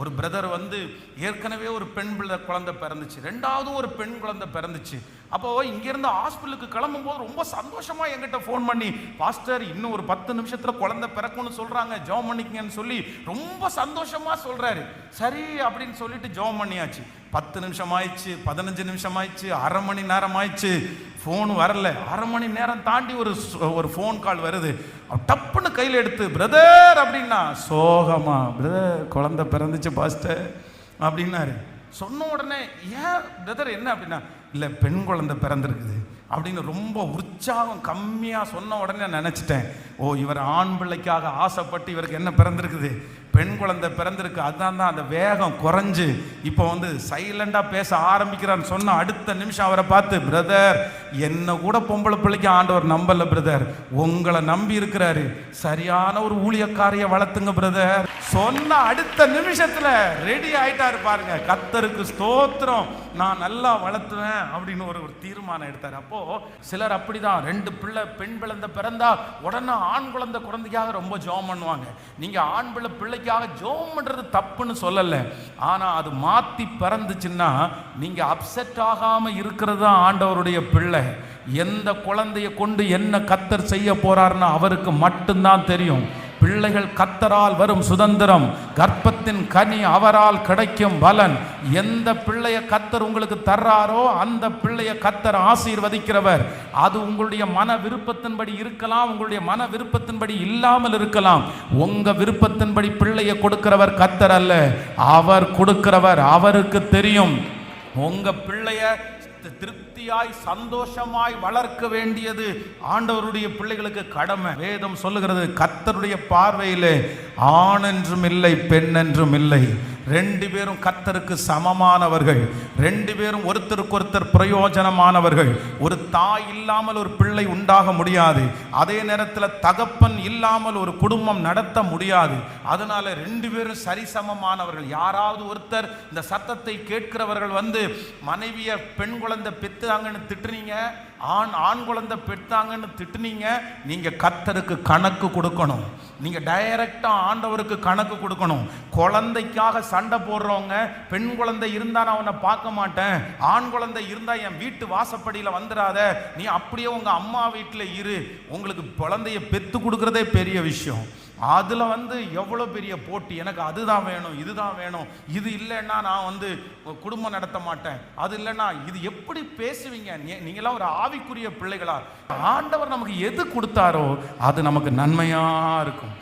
ஒரு பிரதர் வந்து ஏற்கனவே ஒரு பெண் குழந்தை பிறந்துச்சு, ரெண்டாவது ஒரு பெண் குழந்தை பிறந்துச்சு. அப்போ இங்கிருந்து ஹாஸ்பிட்டலுக்கு கிளம்பும் போது ரொம்ப சந்தோஷமா என்கிட்ட ஃபோன் பண்ணி, பாஸ்டர் இன்னும் ஒரு 10 நிமிஷத்துல குழந்தை பிறக்கும்னு சொல்றாங்க, ஜெபம் பண்ணிக்கங்கன்னு சொல்லி ரொம்ப சந்தோஷமா சொல்றாரு. சரி அப்படின்னு சொல்லிட்டு ஜெபம் பண்ணியாச்சு. 10 நிமிஷம் ஆயிடுச்சு, 15 நிமிஷம் ஆயிடுச்சு, அரை மணி நேரம் ஆயிடுச்சு, ஃபோன் வரல. அரை மணி நேரம் தாண்டி ஒரு ஃபோன் கால் வருது. டப்புன்னு கையில் எடுத்து, பிரதர் அப்படின்னா, சோகமா, பிரதர் குழந்தை பிறந்துச்சு பாஸ்டர் அப்படின்னாரு. சொன்ன உடனே, ஏன் பிரதர் என்ன அப்படின்னா, இல்லை பெண் குழந்தை பிறந்திருக்குது அப்படின்னு ரொம்ப உற்சாகம் கம்மியாக சொன்ன உடனே நினச்சிட்டேன், ஓ இவர் ஆண் பிள்ளைக்காக ஆசைப்பட்டு இவருக்கு என்ன பிறந்திருக்குது, பெண் குழந்தை பிறந்திருக்கு. அதுதான் அந்த வேகம் குறைஞ்சு இப்போ வந்து சைலண்டாக பேச ஆரம்பிக்கிறான்னு சொன்ன அடுத்த நிமிஷம் அவரை பார்த்து, பிரதர் என்ன கூட பொம்பளை பிள்ளைக்கு ஆண்டவர் நம்பல பிரதர், உங்களை நம்பி இருக்கிறாரு, சரியான ஒரு ஊழியக்காரிய வளர்த்துங்க பிரதர் சொன்ன அடுத்த நிமிஷத்துல ரெடி ஆயிட்டாரு பாருங்க. கர்த்தருக்கு ஸ்தோத்திரம், நான் நல்லா வளர்த்துவேன் அப்படின்னு ஒரு தீர்மானம் எடுத்தார். அப்போ சிலர் அப்படிதான், 2 பெண் குழந்தை பிறந்தா உடனே ஆண் குழந்தைக்காக ரொம்ப ஜெபம் பண்ணுவாங்க. நீங்க ஆண் பிள்ளைக்காக ஜெபம் பண்றது தப்புன்னு சொல்லல, ஆனா அது மாத்தி பிறந்துச்சுன்னா நீங்க அப்செட் ஆகாம இருக்கிறது ஆண்டவருடைய பிள்ளை. எந்த குழந்தைய கொண்டு என்ன கர்த்தர் செய்ய போறாருன்னு அவருக்கு மட்டும்தான் தெரியும். பிள்ளைகள் கர்த்தரால் வரும் சுதந்திரம், கர்ப்பத்தின் கனி அவரால் கிடைக்கும் பலன். எந்த பிள்ளைய கர்த்தர் உங்களுக்கு தர்றாரோ அந்த பிள்ளைய கர்த்தர் ஆசீர்வதிக்கிறவர். அது உங்களுடைய மன விருப்பத்தின்படி இருக்கலாம், உங்களுடைய மன விருப்பத்தின்படி இல்லாமல் இருக்கலாம். உங்க விருப்பத்தின்படி பிள்ளைய கொடுக்கிறவர் கர்த்தர் அல்ல, அவர் கொடுக்கிறவர். அவருக்கு தெரியும் உங்க பிள்ளைய திருப்தியாய் சந்தோஷமாய் வளர்க்க வேண்டியது ஆண்டவருடைய பிள்ளைகளுக்கு கடமை. வேதம் சொல்லுகிறது, கர்த்தருடைய பார்வையிலே ஆண் என்றும் இல்லை பெண் என்றும் இல்லை, 2 பேரும் கர்த்தருக்கு சமமானவர்கள், 2 பேரும் ஒருத்தருக்கு ஒருத்தர் பிரயோஜனமானவர்கள். ஒரு தாய் இல்லாமல் ஒரு பிள்ளை உண்டாக முடியாது, அதே நேரத்தில் தகப்பன் இல்லாமல் ஒரு குடும்பம் நடத்த முடியாது. அதனால 2 பேரும் சரிசமமானவர்கள். யாராவது ஒருத்தர் இந்த சத்தத்தை கேட்கிறவர்கள் வந்து மனைவிய பெண் குழந்தை பெத்தாங்கன்னு திட்டுனீங்க, ஆண் குழந்தை பெற்றாங்கன்னு திட்டுனீங்க, நீங்க கர்த்தருக்கு கணக்கு கொடுக்கணும். நீங்க டைரக்டா ஆண்டவருக்கு கணக்கு கொடுக்கணும். குழந்தைக்காக சண்டை போடுறவங்க, பெண் குழந்தை இருந்தா நான் அவனை பார்க்க மாட்டேன், ஆண் குழந்தை இருந்தா என் வீட்டு வாசப்படியில் வந்துடாத, நீ அப்படியே உங்க அம்மா வீட்டில் இரு, உங்களுக்கு குழந்தைய பெத்து கொடுக்கறதே பெரிய விஷயம். அதுல வந்து எவ்வளவு பெரிய போட்டி, எனக்கு அதுதான் வேணும் இதுதான் வேணும், இது இல்லைன்னா நான் வந்து குடும்பம் நடத்த மாட்டேன், அது இல்லைன்னா இது, எப்படி பேசுவீங்க நீங்களாம்? ஒரு ஆவிக்குரிய பிள்ளைகளா? ஆண்டவர் நமக்கு எது கொடுத்தாரோ அது நமக்கு நன்மையா இருக்கும்.